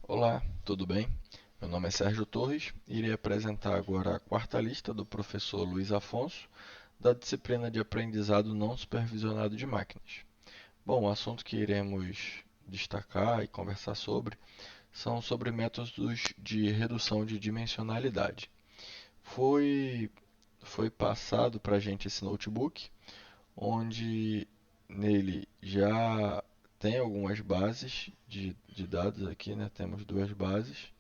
Olá, tudo bem? Meu nome é Sérgio Torres e irei apresentar agora a quarta lista do professor Luiz Afonso, da disciplina de aprendizado não supervisionado de máquinas. Bom, o assunto que iremos destacar e conversar são sobre métodos de redução de dimensionalidade. Foi, foi passado para a gente esse notebook, onde nele já tem algumas bases de dados aqui, né? Temos duas bases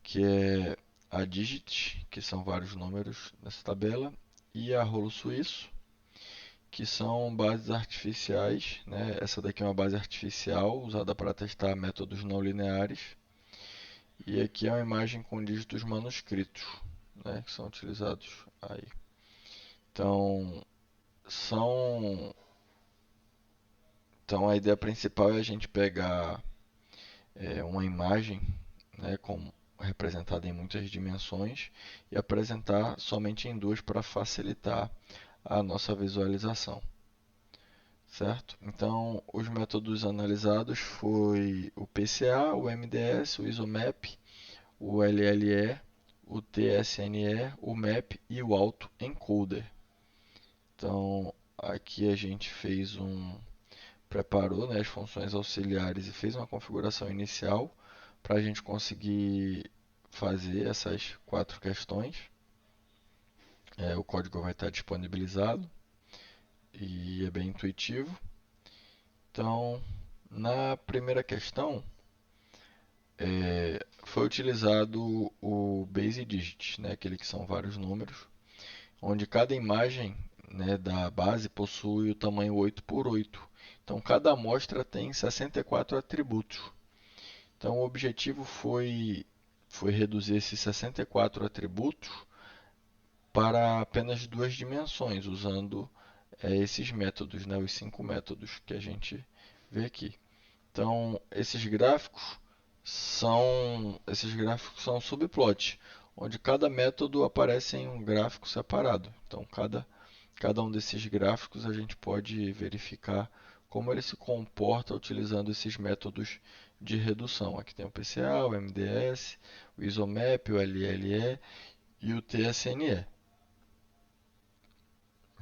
que é a digit, que são vários números nessa tabela, e a rolo suíço, que são bases artificiais, né? Essa daqui é uma base artificial usada para testar métodos não lineares, e aqui é uma imagem com dígitos manuscritos, né? Que são utilizados aí. Então, são, então a ideia principal é a gente pegar uma imagem, né, representada em muitas dimensões e apresentar somente em duas para facilitar a nossa visualização, certo? Então, os métodos analisados foi o PCA, o MDS, o ISOMAP, o LLE, o TSNE, o MAP e o autoencoder. Então, aqui a gente preparou, né, as funções auxiliares e fez uma configuração inicial para a gente conseguir fazer essas quatro questões. O código vai estar disponibilizado e é bem intuitivo. Então, na primeira questão, foi utilizado o Base Digit, né, aquele que são vários números, onde cada imagem, né, da base possui o tamanho 8 por 8. Então, cada amostra tem 64 atributos. Então, o objetivo foi reduzir esses 64 atributos para apenas duas dimensões, usando esses métodos, né, os cinco métodos que a gente vê aqui. Então, esses gráficos são subplots, onde cada método aparece em um gráfico separado. Então, cada um desses gráficos a gente pode verificar como ele se comporta utilizando esses métodos de redução. Aqui tem o PCA, o MDS, o ISOMAP, o LLE e o TSNE.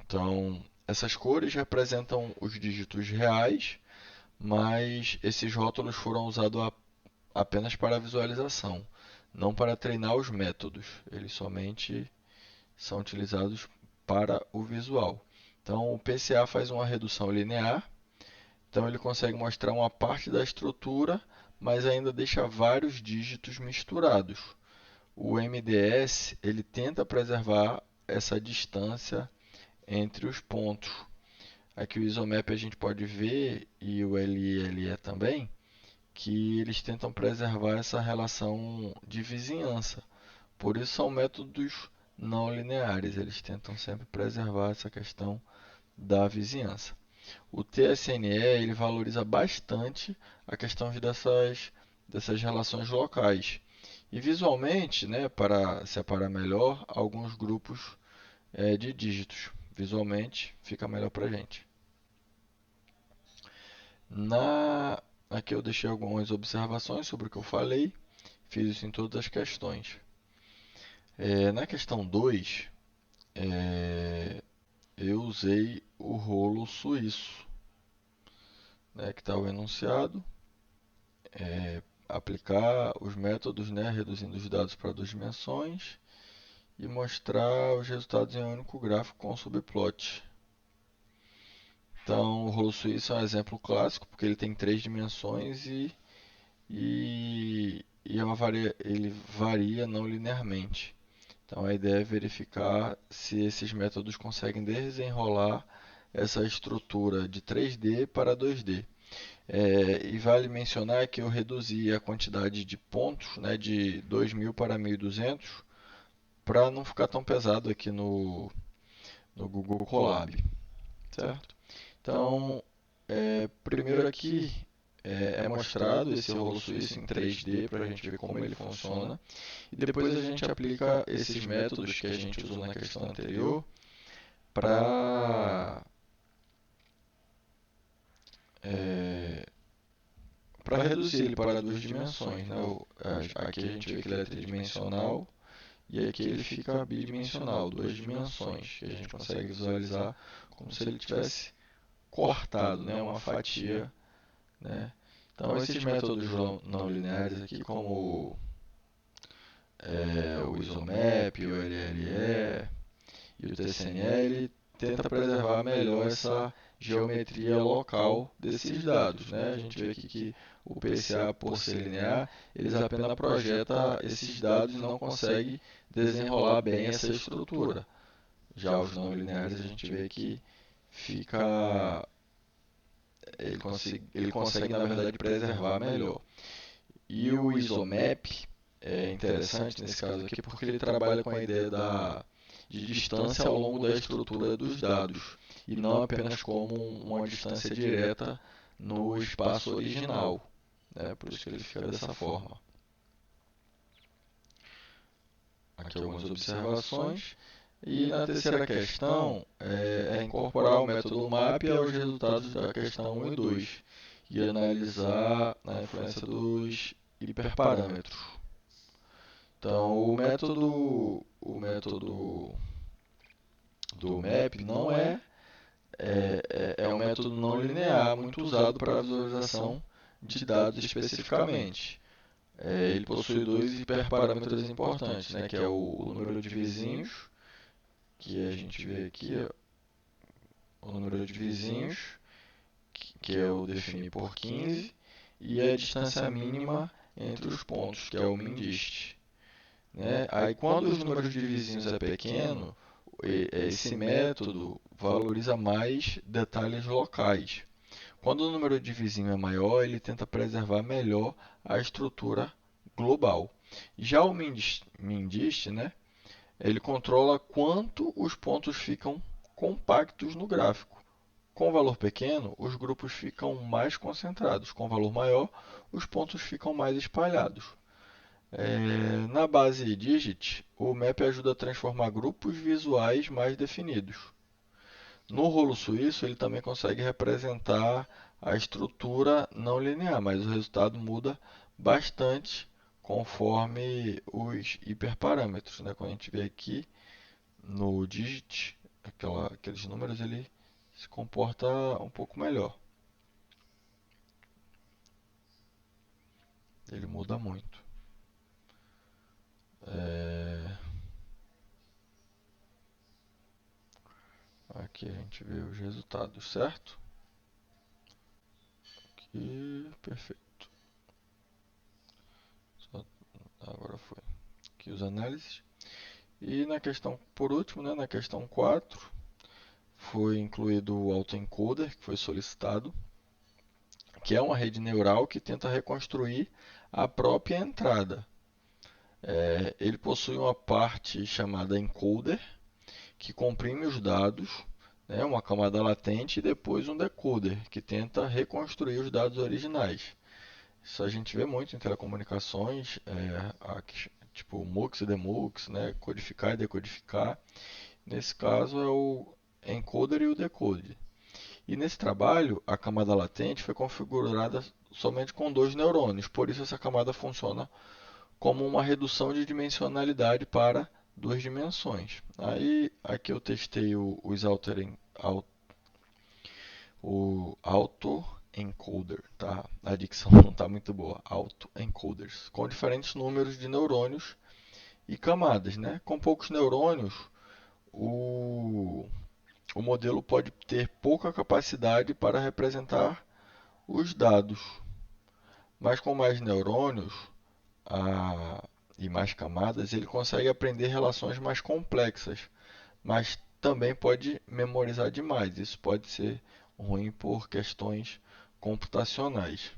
Então, essas cores representam os dígitos reais, mas esses rótulos foram usados apenas para visualização, não para treinar os métodos. Eles somente são utilizados para o visual. Então, o PCA faz uma redução linear, então ele consegue mostrar uma parte da estrutura, mas ainda deixa vários dígitos misturados. O MDS ele tenta preservar essa distância entre os pontos. Aqui o isomap a gente pode ver, e o LLE também, que eles tentam preservar essa relação de vizinhança. Por isso são métodos não lineares, eles tentam sempre preservar essa questão da vizinhança. O TSNE ele valoriza bastante a questão dessas relações locais. E visualmente, né, para separar melhor alguns grupos de dígitos. Visualmente fica melhor para a gente. Na... Aqui eu deixei algumas observações sobre o que eu falei. Fiz isso em todas as questões. Na questão 2, eu usei o rolo suíço, né, que está o enunciado. Aplicar os métodos, né, reduzindo os dados para duas dimensões e mostrar os resultados em um único gráfico com subplot. Então, o rolo suíço é um exemplo clássico, porque ele tem três dimensões ele varia não linearmente. Então, a ideia é verificar se esses métodos conseguem desenrolar essa estrutura de 3D para 2D. E vale mencionar que eu reduzi a quantidade de pontos, né, de 2000 para 1200 para não ficar tão pesado aqui no Google Colab, certo? Então, primeiro aqui é mostrado esse rolo suíço em 3D para a gente ver como ele funciona. E depois a gente aplica esses métodos que a gente usou na questão anterior para para reduzir ele para duas dimensões, né? Aqui a gente vê que ele é tridimensional e aqui ele fica bidimensional, duas dimensões, que a gente consegue visualizar como se ele tivesse cortado, né? Uma fatia, né? Então esses métodos não lineares aqui, como o ISOMAP, o LLE e o TCNL, tenta preservar melhor essa geometria local desses dados, né? A gente vê aqui que o PCA, por ser linear, eles apenas projetam esses dados e não consegue desenrolar bem essa estrutura. Já os não lineares, a gente vê que fica, ele consegue na verdade preservar melhor. E o ISOMAP é interessante nesse caso aqui porque ele trabalha com a ideia de distância ao longo da estrutura dos dados e não apenas como uma distância direta no espaço original, né? Por isso que ele fica dessa forma. Aqui algumas observações. E na terceira questão é incorporar o método MAP aos resultados da questão 1 e 2 e analisar a influência dos hiperparâmetros. Então, o método do MAP não é um método não linear muito usado para a visualização de dados especificamente. Ele possui dois hiperparâmetros importantes, né, que é o número de vizinhos, que a gente vê aqui, o número de vizinhos, que é o define por 15, e a distância mínima entre os pontos, que é o MINDIST. Né? Aí, quando os números de vizinhos é pequeno, esse método valoriza mais detalhes locais. Quando o número de vizinhos é maior, ele tenta preservar melhor a estrutura global. Já o MINDIST, né, ele controla quanto os pontos ficam compactos no gráfico. Com valor pequeno, os grupos ficam mais concentrados. Com valor maior, os pontos ficam mais espalhados. Na base Digit, o map ajuda a transformar grupos visuais mais definidos. No rolo suíço, ele também consegue representar a estrutura não linear, mas o resultado muda bastante conforme os hiperparâmetros. Né? Quando a gente vê aqui no Digit, aqueles números, ele se comporta um pouco melhor. Ele muda muito. Aqui a gente vê os resultados, certo? Aqui, perfeito. Agora foi. Aqui os análises. E na questão, por último, né, na questão 4, foi incluído o autoencoder, que foi solicitado, que é uma rede neural que tenta reconstruir a própria entrada. Ele possui uma parte chamada encoder, que comprime os dados, né, uma camada latente, e depois um decoder, que tenta reconstruir os dados originais. Isso a gente vê muito em telecomunicações, tipo MUX e DEMUX, né, codificar e decodificar. Nesse caso é o encoder e o decoder. E nesse trabalho, a camada latente foi configurada somente com dois neurônios, por isso essa camada funciona como uma redução de dimensionalidade para duas dimensões. Aí aqui eu testei o autoencoder, tá? A dicção não está muito boa. Autoencoders, com diferentes números de neurônios e camadas, né? Com poucos neurônios, o, o modelo pode ter pouca capacidade para representar os dados, mas com mais neurônios, e mais camadas, ele consegue aprender relações mais complexas, mas também pode memorizar demais. Isso pode ser ruim por questões computacionais.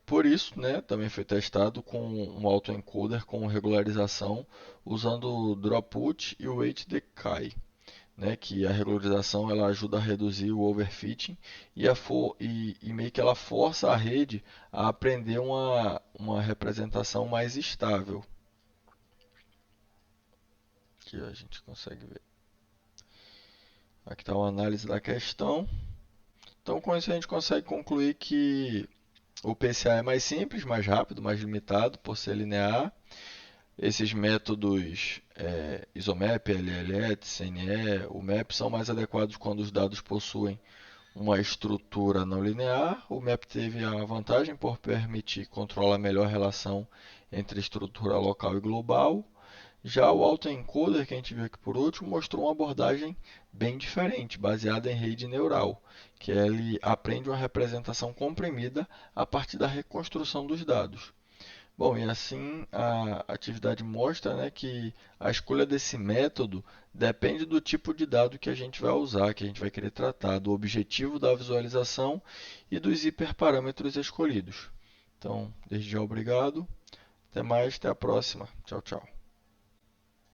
Por isso, né, também foi testado com um autoencoder com regularização usando o Dropout e o Weight Decay, né, que a regularização ela ajuda a reduzir o overfitting e meio que ela força a rede a aprender uma representação mais estável. Aqui a gente consegue ver. Aqui está uma análise da questão. Então, com isso, a gente consegue concluir que o PCA é mais simples, mais rápido, mais limitado por ser linear. Esses métodos ISOMAP, LLET, CNE, o MAP são mais adequados quando os dados possuem uma estrutura não linear. O MAP teve a vantagem por permitir controlar melhor a relação entre estrutura local e global. Já o autoencoder, que a gente viu aqui por último, mostrou uma abordagem bem diferente, baseada em rede neural, que ele aprende uma representação comprimida a partir da reconstrução dos dados. Bom, e assim a atividade mostra, né, que a escolha desse método depende do tipo de dado que a gente vai usar, que a gente vai querer tratar, do objetivo da visualização e dos hiperparâmetros escolhidos. Então, desde já obrigado, até mais, até a próxima. Tchau, tchau.